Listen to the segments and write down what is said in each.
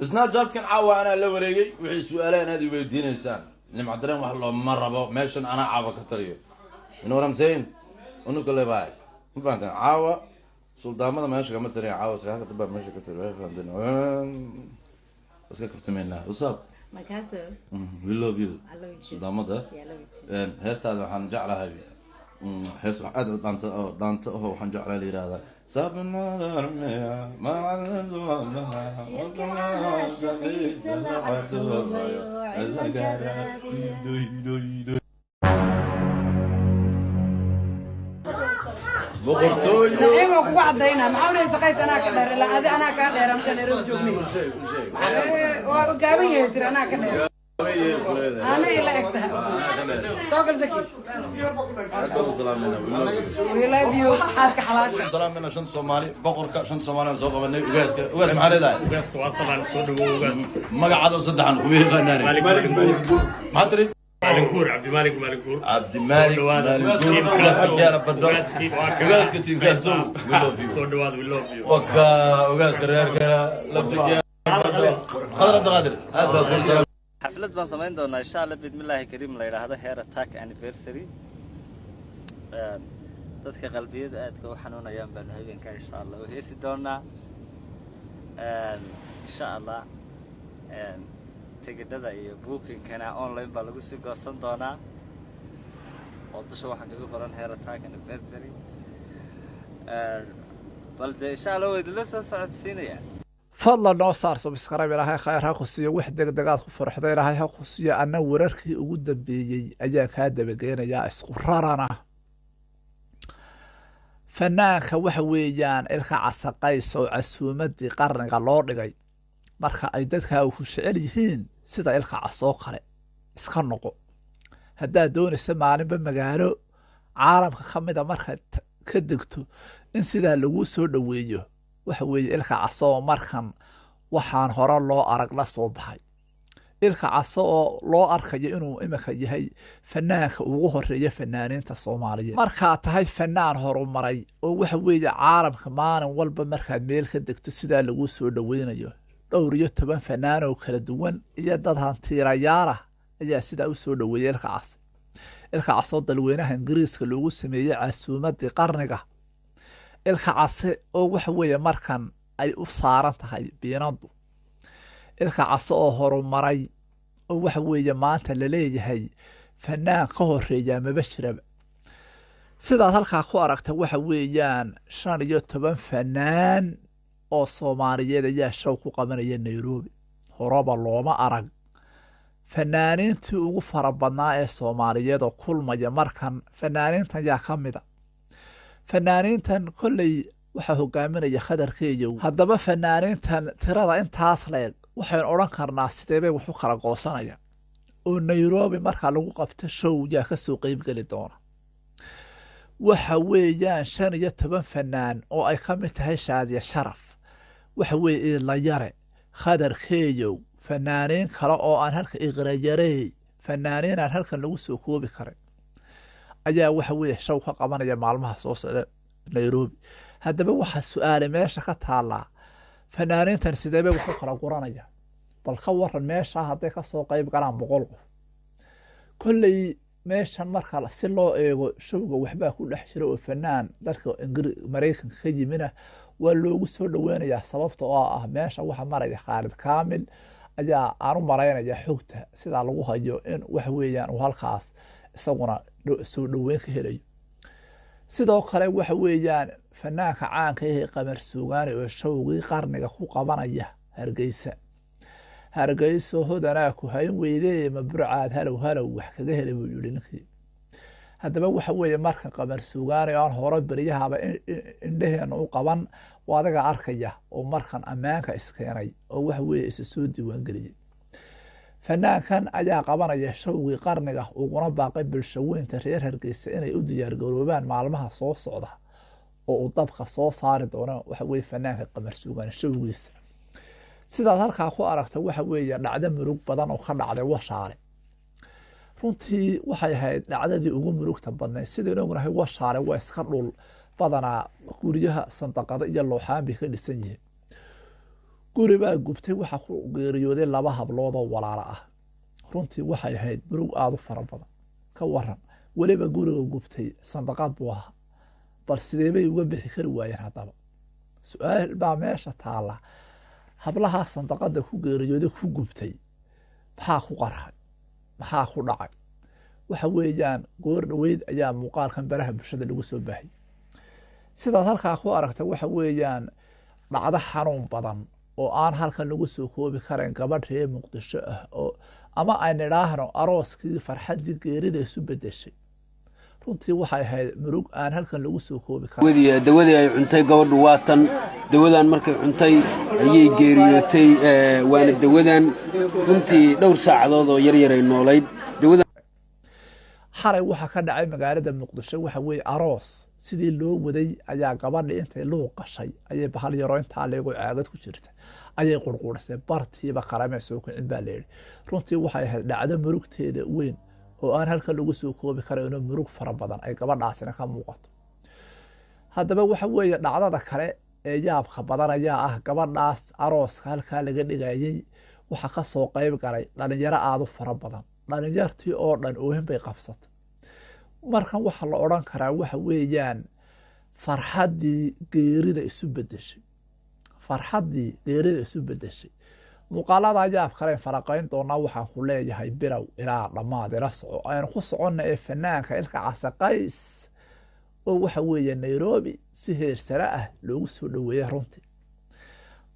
سناب شات كان عاوة أنا لو ريجي وحي سؤالين هذه ويدين إنسان اللي معترين والله مرة بو ماشن أنا عاوة كتريه you know what I'm saying ونو كله باي ما فهمت عاوة سلطان ماذا ماشي كم ترين عاوة سياقة تبى ماشي كتريه فهمتني بس كيف منها وصاب My castle. we love you I love you too. سلطان ماذا Yeah, I love you too. هذا حنجعلها هاي حس عاد دانت هو حنجعلها لي هذا ساب ما ما عاد زوالها وكما شقي سلعته إلا قرا دوي دوي دوي بقصوي نعيمك وعدينا معاوني سقيس أنا كدر لا هذا أنا كدر أمثل رجومي وقابين يدري أنا كدر أنا إلا أكتها سوق الزكي we love you حاسك حلاش سلام من شن صومالي بقرك شن صومالي زوق مني وقاس محل ذا وقاس واصل على الصود وقاس ما قعد صدق عنه وبيه غناني ما تدري مالكور عبد المالك مالكور عبد المالك وقاس كتير كاسو وقاس كرير كرا لبتك خضر الدغادر هذا حفلة بان سمين دونا إن شاء الله بإذن الله كريم لا هذا هير أتاك anniversary dadka qalbiyada aadka u xanuunayaan baan habeenka insha Allah heesi doona insha Allah tigidhada iyo booking kana online baa lagu sii goosan doonaa oo dusha waxa kaga qoran heer attack anniversary balde insha Allah way la soo socodsiinaya fadlan noo saar subscribe ilaahay khayr ha ku siiyo wax degdegaad ku farxday ilaahay ha ku siiyo anna wararkii ugu dambeeyay ayaa ka dabageenaya isku rarana fanaanka waxa weeyaan ilka casaqays oo casuumadii qarniga loo dhigay marka ay dadka ku jecel yihiin sida ilka casoo kale iska noqo haddaad doonaysa maalinba magaalo caalamka ka mida markaad ka degto in sidaa lagu soo dhoweeyo waxa weeye ilka casoo markan waxaan hore loo arag la soo baxay ilka caso oo loo arkayo inuu imika yahay fanaanka ugu horeeya fanaaniinta Soomaaliyeed markaa tahay fanaan horumaray oo waxa weeye caalamka maalin walba markaad meel ka degto sidaa lagu soo dhaweynayo dhowr iyo 10 fanaan oo kala duwan iyo dad hantiirayaal ah ayaa sidaa u soo dhaweeyay ilka caso dalweynaha Ingiriiska loogu sameeyay casuumadii qarniga ilka case oo waxa weeye markan ay u saaran tahay biinadu ilka caso oo horumaray oo waxa weeye maanta la leeyahay fanaan ka horeeya mabashiraba sidaas halkaa ku aragta waxa weeyaan 15 fanaan oo Soomaaliyeed ayaa show ku qabanaya Nairobi horaba looma arag fanaaniintii ugu farabadnaa ee Soomaaliyeed oo kulmaya markan fanaaniintan yaa ka mid ah fanaaniintan kolley waxa hogaaminaya khadarkeeyo haddaba fanaaniintan tirada intaas leeg waxaan oran karnaa sidee bay wax u kala goosanayaan oo Nairobi marka lagu qabto show yaa ka soo qayb gali doona waxa weeyaan 15 fanaan oo ay ka mid tahay Shaadiya Sharaf waxa weeye la yare khadarkeeyo fanaaniin kale oo aan halka iqrayaray fanaaniin aan halkan lagu soo koobi karin ayaa waxa weeye show ka qabanaya maalmaha soo socda Nairobi haddaba waxa su'aale meesha ka taala fanaaniintan sidee bay wax u kala guranaya bal ka waran meesha hadday ka soo qayb galaan 100 qof kulley meeshan marka si loo eego showga waxba ku dhex jira oo fanaan dalka Mareykanka ka yimina waa loogu soo dhaweynayaa sababta oo ah meesha waxa maraya Khalid Kaamil ayaa aanu maraynaya xogta sida lagu hayo in wax weeyaan oo halkaas isaguna soo dhaweyn ka helayo sidoo kale waxa weeyaan fanaanka caanka ah Qamar Suugaani oo showgii qarniga ku qabanaya Hargeysa hodana ku hayn weydee mabruucaad halow wax kaga helay buu yiri ninkii haddaba waxa weeye marka Qamar Suugaani aan hore bariyahaba indheheena u qaban waadaga arkaya oo markan ammaanka iskeenay oo waxa weeye isa soo diiwaan galiyay fanaankan ayaa qabanaya showgii qarniga uguna baaqay bulshaweynta reer Hargeysa inay u diyaar garoobaan maalmaha soo socda oo dabka soo saari doona waxa weeye fanaanka Qamar Suugaani showgiisa sidaas halkaa ku aragta waxa weeye dhacdo murug badan oo ka dhacday Washaare runtii waxay ahayd dhacdadii ugu murugta badnayd sidoo ognahay Washaare waa iska dhul badanaa guryaha sandaqada iyo looxaan bay ka dhisan yihiin guri baa gubtay waxaa ku geeriyooday 2 hablood oo walaalo ah runtii waxay ahayd murug aad u fara badan ka waran waliba guriga gubtay sandaqad buu ahaa bal sidee bay uga bixi kari waayeen haddaba su-aal baa meesha taala hablaha sandaqada ku geeriyooday ku gubtay maxaa ku qarxay maxaa ku dhacay waxa weeyaan goor dhaweyd ayaa muuqaalkan baraha bulshada lagu soo baahiyay sidaad halkaa ku aragta waxa weeyaan dhacdo xanuun badan oo aan halkan lagu soo koobi karin gabadh reer muqdisho ah oo ama ay nidhaahno arooskii farxaddii geerida isu bedeshay runtii waxay ahayd murug aan halkan lagu soo koobi karin dawadii ay cuntay gabadhu waatan dawadan markay cuntay ayay geeriyootay waana dawadan runtii dhowr saacadood oo yar ay noolayd xalay waxaa ka dhacay magaalada muqdisho waxa weeye aroos sidii loo waday ayaa gabadhii intay luuq qashay ayay bahal yaroo intaa leego caagad ku jirta ayay qurquurisay bartiiba qaramee soo kicin baa layidhi runtii waxay ahayd dhacdo murugteeda weyn oo aan halkan lagu soo koobi karayno murug fara badan ay gabadhaasina ka muuqato haddaba waxa weeye dhacdada kale ee yaabka badan ayaa ah gabadhaas arooska halkaa laga dhigayey waxaa ka soo qayb galay dhalinyaro aad u fara badan dhalinyartii oo dhan oohin bay qabsatay markan waxaa la odhan karaa waxa weeyaan farxaddii geerida isu bedeshay farxaddii geerida isu bedeshay muuqaalada yaab kale faraqayn doonaa waxaan ku leeyahay bilow ilaa dhammaad ila soco aynu ku soconna ee fanaanka ilka casaqays oo waxa weeye nairobi si heer sare ah loogu soo dhoweeyay runtii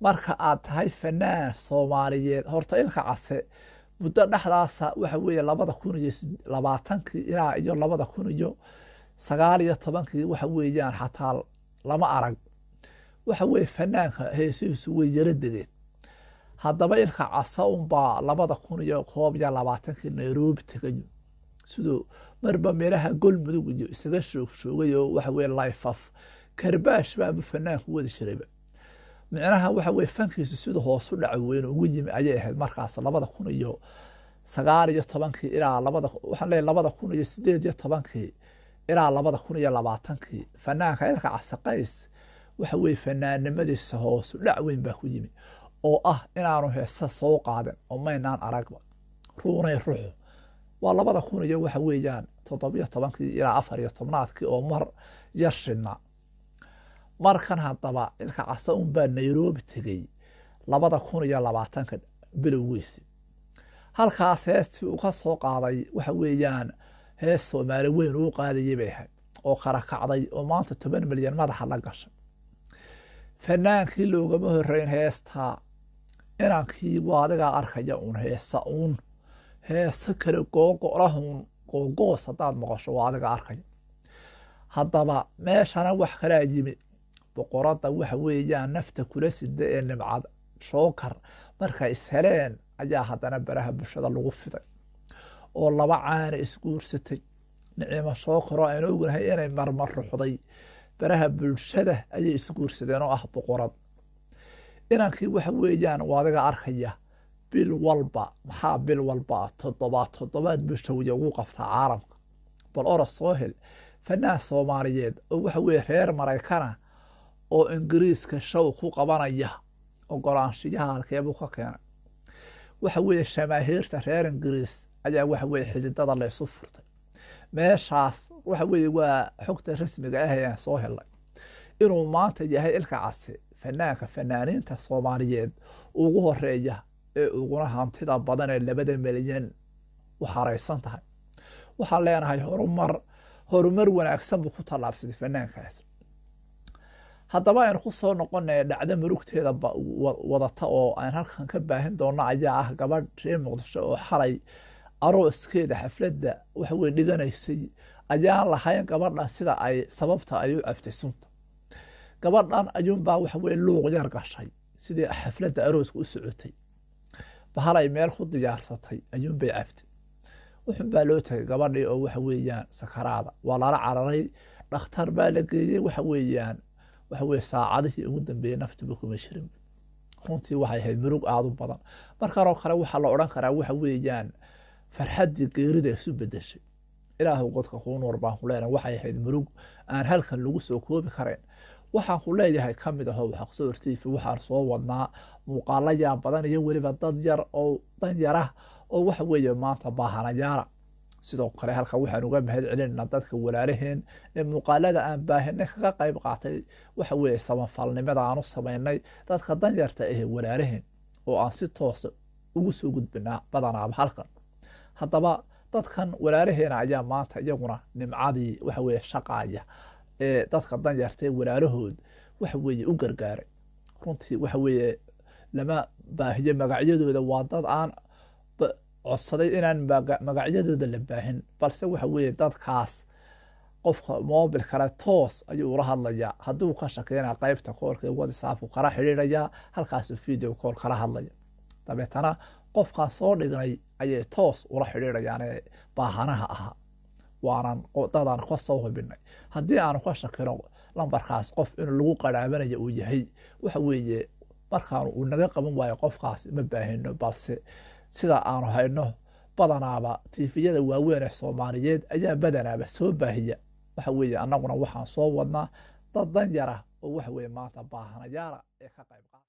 marka aad tahay fanaan soomaaliyeed horta ilka case muddo dhexdaasa waxa weeye 2020 ilaa iyo 2019 waxa weeyaan xataa lama arag waxa weeye fanaanka heesihiisu way yara degeen haddaba ilka casa unbaa 2021 nairobi tegayo sidoo marba meelaha golmudug iyo isaga shoogay oo waxa weeye lifeaf karbaash baa fanaanku wadi jirayba micnaha waxa weeye fankiisu sida hoos u dhac weyn ugu yimi ayay ahayd markaas 2019 ilaa waxaan leeyahay 2018 ilaa 2020 fanaanka ilka casaqays waxa weeye fanaannimadiisa hoos u dhac weyn baa ku yimi oo ah inaanu heesa soo qaadan oo maynaan aragba ruunay ruuxu waa 2000 waxa weeyaan 17 ilaa 14 oo mar yar shidna markan haddaba ilka casa unbaa nairobi tegey 2020 bilowgiisi halkaas heestii uu ka soo qaaday waxa weeyaan hees soomaali weyn uu qaadayay bay ahayd oo kala kacday oo maanta 10 milyan madaxa la gashay fanaankii loogama horreyn heestaa inankii waa adigaa arkaya uun heesa kale googo'lahun googoos haddaad maqasho waa adiga arkaya haddaba meeshana wax kalaa yimi boqoradda waxa weeyaan nafta kula sida ee nimcad shookar markay isheleen ayaa haddana baraha bulshada lagu fiday oo 2 caana isguursatay nicimo shookaroo aynu ognahay inay marmar ruxday baraha bulshada ayay isguursadeen oo ah boqorad inankii waxa weeyaan waa adiga arkaya bil walba maxaa bil walba 7 bishowiya ugu qabtaa caalamka bal oros soo hel fanaan soomaaliyeed oo waxa weeye reer maraykana oo ingiriiska show ku qabanaya ogolaanshiyaha halkeebuu ka keenay waxa weeye shamaahiirta reer ingiriis ayaa waxa weeye xididada la isu furtay meeshaas waxa weeye waa xogta rasmiga ah ee soo helay inuu maanta yahay ilka case fanaanka fanaaniinta soomaaliyeed ugu horeeya ee uguna hantida badan ee 2 milyan u xaraysan tahay waxaan leenahay horumar wanaagsan buu ku tallaabsaday fanaankaas haddaba aynu ku soo noqonay dhacdo murugteeda wadata oo aan halkan ka baahin doono ayaa ah gabadh reer muqdisho oo xalay arooskeeda xafladda waxa weeye dhiganaysay ayaan lahayn gabadhan sida ay sababta ay u cabtay sunta gabadhan ayuunbaa waxa weeye luuq yar gashay sidii xafladda arooska u socotay bahalay meel ku diyaarsatay ayuunbay cabtay wuxun baa loo tagay gabadhii oo waxa weeyaan sakaraada waa lala cararay dhakhtar baa la geeyey waxa weeyaan saacadihii ugu dambeeyey naftiba kuma shirin runtii waxay ahayd murug aad u badan markanoo kale waxaa la odhan karaa waxa weeyaan farxaddii geerida isu bedeshay ilaahu godka kuu nuur baan ku leenahay waxay ahayd murug aan halkan lagu soo koobi karayn waxaan ku leeyahay ka mid ahoo xaqsoor tv waxaan soo wadnaa muuqaalo yaa badan iyo weliba dad yar oo dan yar ah oo waxa weeye maanta baahanayaala sidoo kale halka waxaan uga mahad celinaa dadka walaalaheen ee muuqaalada aan baahinay kaga qayb qaatay waxa weeye samafalnimada aan u samaynay dadka dan yarta ah walaalaheen oo aan si toos ugu soo gudbinaa badanaaba halkan haddaba dadkan walaalaheena ayaa maanta iyaguna nimcadii waxa weeye shaqaaya ee dadka dan yartay walaalahood waxa weeye u gargaaray runtii waxa weeye lama baahiyo magacyadooda waa dad aan codsaday inaan magacyadooda la baahin balse waxa weeye dadkaas qofka moobil kale toos ayuu ula hadlayaa hadduu ka shakeynaa qaybta koolka ee whatsappku kala xidhiidhayaa halkaasuu video call kala hadlaya dabeetana qofkaan soo dhignay ayay toos ula xidhiidhayaan ee baahanaha ahaa waanan dadaan ka soo hubinay haddii aanu ka shakino lambarkaas qof inuu lagu qaraabanayo uu yahay waxa weeye markaanu uu naga qaban waayo qofkaas ma baahino balse sida aanu hayno badanaaba tiifiyada waaweyn ee soomaaliyeed ayaa badanaaba soo baahiya waxa weeye annaguna waxaan soo wadnaa dad dan yara oo waxa weeye maanta baahanayaala ee ka qayb qaata